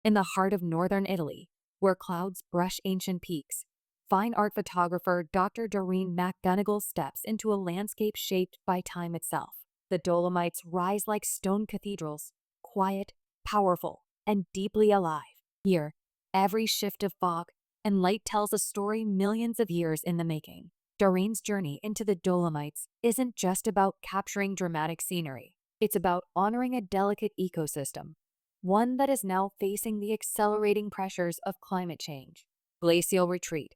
In the heart of northern Italy, where clouds brush ancient peaks, fine art photographer Dr. Doreen McGunagle steps into a landscape shaped by time itself. The Dolomites rise like stone cathedrals, quiet, powerful, and deeply alive. Here, every shift of fog and light tells a story millions of years in the making. Doreen's journey into the Dolomites isn't just about capturing dramatic scenery. It's about honoring a delicate ecosystem, one that is now facing the accelerating pressures of climate change, glacial retreat,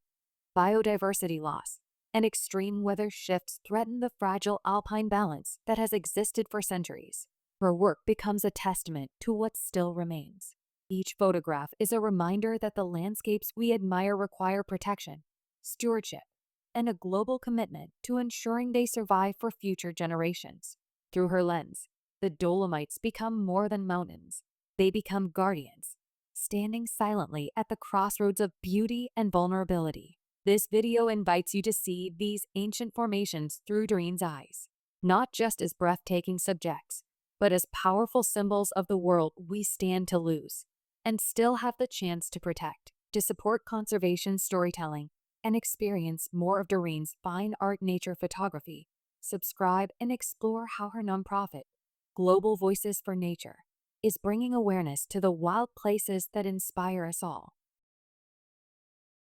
biodiversity loss, and extreme weather shifts threaten the fragile alpine balance that has existed for centuries. Her work becomes a testament to what still remains. Each photograph is a reminder that the landscapes we admire require protection, stewardship, and a global commitment to ensuring they survive for future generations. Through her lens, the Dolomites become more than mountains. They become guardians, standing silently at the crossroads of beauty and vulnerability. This video invites you to see these ancient formations through Doreen's eyes, not just as breathtaking subjects, but as powerful symbols of the world we stand to lose and still have the chance to protect. To support conservation storytelling and experience more of Doreen's fine art nature photography, subscribe and explore how her nonprofit, Global Voices for Nature, is bringing awareness to the wild places that inspire us all.